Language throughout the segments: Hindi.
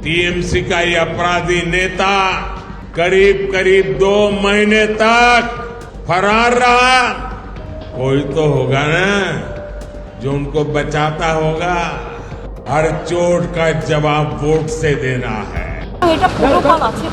टीएमसी का ये अपराधी नेता करीब करीब 2 महीने तक फरार रहा। कोई तो होगा ना जो उनको बचाता होगा। हर चोट का जवाब वोट से देना है। এটা প্রোটোকল আছে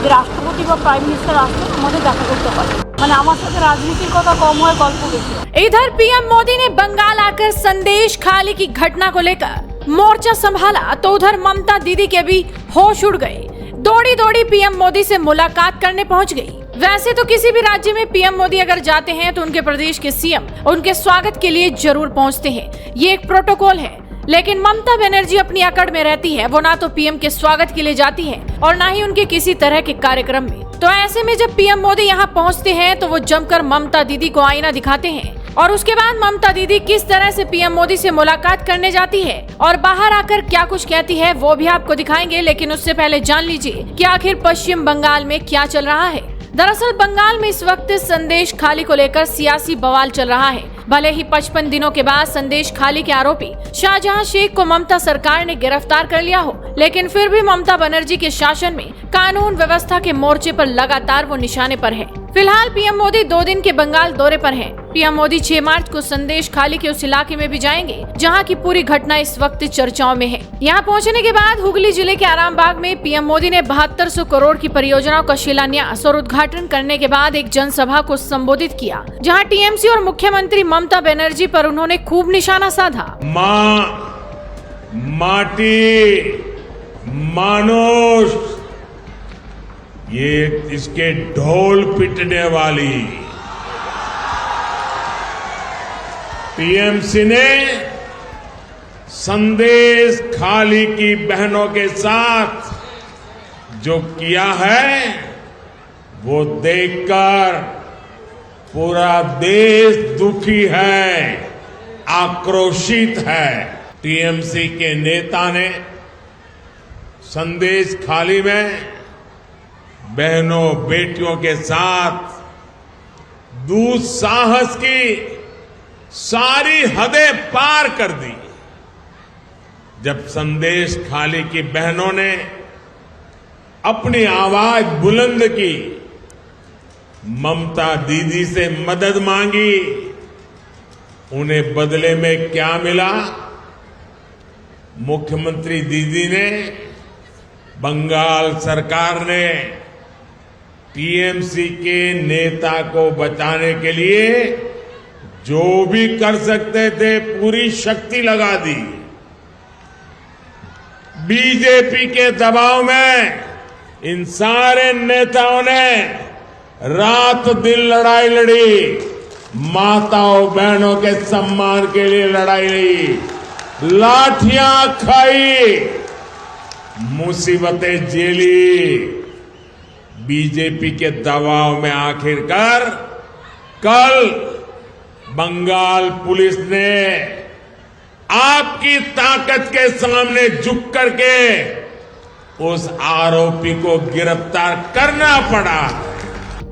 যে রাষ্ট্রপতি বা প্রাইম মিনিস্টার আসলে আমাদের দেখা করতে পারে, মানে আমার সাথে রাজনীতির কথা কম হয়, গল্প বেশি। इधर पीएम मोदी ने बंगाल आकर संदेश खाली की घटना को लेकर मोर्चा संभाला तो उधर ममता दीदी के भी होश उड़ गए। दौड़ी दौड़ी पीएम मोदी से मुलाकात करने पहुंच गई। वैसे तो किसी भी राज्य में पीएम मोदी अगर जाते हैं तो उनके प्रदेश के सीएम उनके स्वागत के लिए जरूर पहुंचते हैं, ये एक प्रोटोकॉल है। लेकिन ममता बनर्जी अपनी अकड़ में रहती है। वो ना तो पीएम के स्वागत के लिए जाती है और ना ही उनके किसी तरह के कार्यक्रम में। तो ऐसे में जब पीएम मोदी यहाँ पहुँचते हैं तो वो जमकर ममता दीदी को आईना दिखाते हैं और उसके बाद ममता दीदी किस तरह से पीएम मोदी से मुलाकात करने जाती है और बाहर आकर क्या कुछ कहती है वो भी आपको दिखाएंगे। लेकिन उससे पहले जान लीजिए कि आखिर पश्चिम बंगाल में क्या चल रहा है। दरअसल बंगाल में इस वक्त संदेश खाली को लेकर सियासी बवाल चल रहा है। भले ही 55 दिनों के बाद संदेश खाली के आरोपी शाहजहां शेख को ममता सरकार ने गिरफ्तार कर लिया हो, लेकिन फिर भी ममता बनर्जी के शासन में कानून व्यवस्था के मोर्चे पर लगातार वो निशाने पर है। फिलहाल पीएम मोदी 2 दिन के बंगाल दौरे पर हैं। पीएम मोदी 6 मार्च को संदेश खाली के उस इलाके में भी जाएंगे जहां की पूरी घटना इस वक्त चर्चाओं में है। यहां पहुंचने के बाद हुगली जिले के आरामबाग में पीएम मोदी ने 7200 करोड़ की परियोजनाओं का शिलान्यास और उद्घाटन करने के बाद एक जनसभा को संबोधित किया, जहां टीएमसी और मुख्यमंत्री ममता बनर्जी पर उन्होंने खूब निशाना साधा। माटी मानुष ये इसके ढोल पिटने वाली टीएमसी ने संदेश खाली की बहनों के साथ जो किया है वो देखकर पूरा देश दुखी है, आक्रोशित है। टीएमसी के नेता ने संदेश खाली में बहनों बेटियों के साथ दुस्साहस की सारी हदें पार कर दी। जब संदेश खाली की बहनों ने अपनी आवाज बुलंद की, ममता दीदी से मदद मांगी, उन्हें बदले में क्या मिला? मुख्यमंत्री दीदी ने, बंगाल सरकार ने टीएमसी के नेता को बचाने के लिए जो भी कर सकते थे पूरी शक्ति लगा दी। बीजेपी के दबाव में इन सारे नेताओं ने रात दिन लड़ाई लड़ी, माताओं बहनों के सम्मान के लिए लड़ाई लड़ी, लाठियां खाई, मुसीबतें झेली। बीजेपी के दबाव में आखिरकार कल बंगाल पुलिस ने आपकी ताकत के सामने झुक करके उस आरोपी को गिरफ्तार करना पड़ा।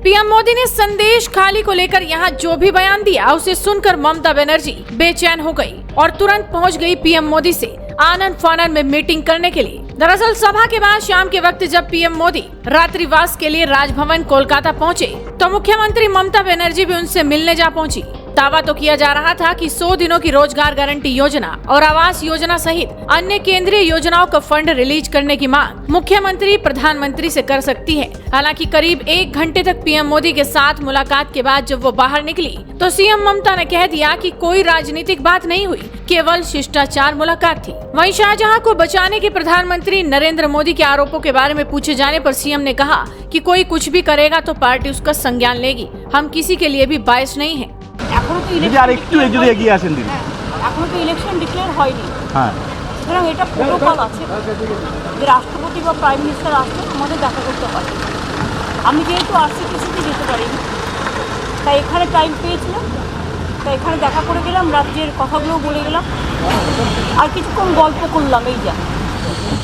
पीएम मोदी ने संदेश खाली को लेकर यहाँ जो भी बयान दिया उसे सुनकर ममता बनर्जी बेचैन हो गई और तुरंत पहुँच गई पीएम मोदी से आनंद फानन में मीटिंग करने के लिए। दरअसल सभा के बाद शाम के वक्त जब पीएम मोदी रात्रिवास के लिए राजभवन कोलकाता पहुँचे तो मुख्यमंत्री ममता बनर्जी भी उनसे मिलने जा पहुँची। दावा तो किया जा रहा था कि 100 दिनों की रोजगार गारंटी योजना और आवास योजना सहित अन्य केंद्रीय योजनाओं का फंड रिलीज करने की मांग मुख्यमंत्री प्रधानमंत्री से कर सकती है। हालांकि करीब 1 घंटे तक पीएम मोदी के साथ मुलाकात के बाद जब वो बाहर निकली तो सीएम ममता ने कह दिया कि कोई राजनीतिक बात नहीं हुई, केवल शिष्टाचार मुलाकात थी। वहीं शाहजहां को बचाने के प्रधानमंत्री नरेंद्र मोदी के आरोपों के बारे में पूछे जाने पर सीएम ने कहा कि कोई कुछ भी करेगा तो पार्टी उसका संज्ञान लेगी, हम किसी के लिए भी बायस नहीं है। এখনো তো ইলেকশন ডিক্লেয়ার হয়নি। সুতরাং এটা প্রোটোকল আছে যে রাষ্ট্রপতি বা প্রাইম মিনিস্টার আসলে আমাদের দেখা করতে পারে। আমি যেহেতু আরসিপিসিতে যেতে পারিনি তাই এখানে টাইম পেয়েছিলাম, তাই এখানে দেখা করে গেলাম, রাজ্যের কথাগুলো বলে গেলাম আর কিছুক্ষণ গল্প করলাম। এই যা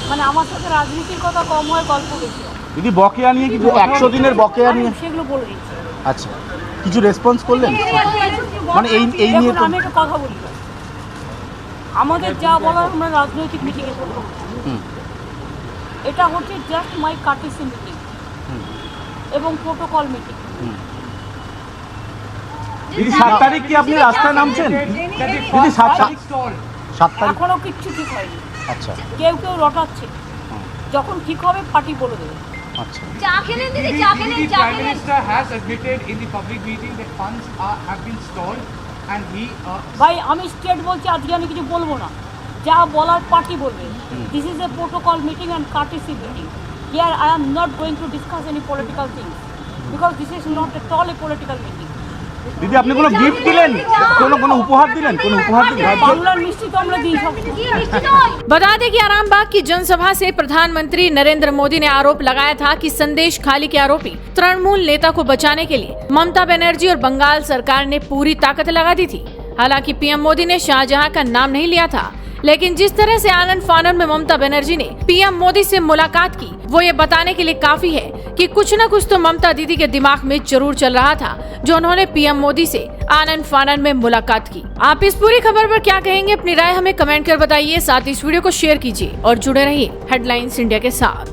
মানে আমার সাথে রাজনীতির কথা কম হয়, গল্প বেশি। দিদি বকেয়া নিয়ে কিছু 100 দিনের বকেয়া নিয়ে সেগুলো বলে দিচ্ছি। আচ্ছা, কিছু রেসপন্স করলেন? মানে এই নিয়ে আমি একটা কথা বলি, আমাদের যা বলার আমরা রাজনৈতিক মিটিংয়ে বলবো। এটা হচ্ছে জাস্ট মাই কার্টেসি মিটিং এবং প্রোটোকল মিটিং। দিদি 7 তারিখ কি আপনি রাস্তায় নামছেন? দিদি 7 তারিখ এখনো কিচ্ছু ঠিক হয়নি। আচ্ছা কেউ কেউ রটাচ্ছে, যখন ঠিক হবে পার্টি বলে দেবে। আচ্ছা The Prime Minister has admitted in the public meeting that funds have been stalled and he ভাই আমি স্টেট বলছি, আজকে আমি কিছু বলবো না, যা বলার পার্টি বলবে। This is a protocol meeting and courtesy meeting. Here I am not going to discuss any political things because this is not at all a political meeting. দিদি আপনি কোনো গিফট দিলেন, কোনো উপহার দিলেন, কোনো উপহার দিলেন? বাংলার মিষ্টি তো আমরা দিই সব। बता दें कि आरामबाग की जनसभा से प्रधानमंत्री नरेंद्र मोदी ने आरोप लगाया था कि संदेश खाली के आरोपी तृणमूल नेता को बचाने के लिए ममता बनर्जी और बंगाल सरकार ने पूरी ताकत लगा दी थी। हालांकि पीएम मोदी ने शाहजहां का नाम नहीं लिया था, लेकिन जिस तरह से आनंद फानन में ममता बनर्जी ने पीएम मोदी से मुलाकात की, वो ये बताने के लिए काफी है कि कुछ न कुछ तो ममता दीदी के दिमाग में जरूर चल रहा था, जो उन्होंने पीएम मोदी से आनंद फानन में मुलाकात की। आप इस पूरी खबर पर क्या कहेंगे? अपनी राय हमें कमेंट कर बताइए, साथ ही इस वीडियो को शेयर कीजिए और जुड़े रहिए हेडलाइंस इंडिया के साथ।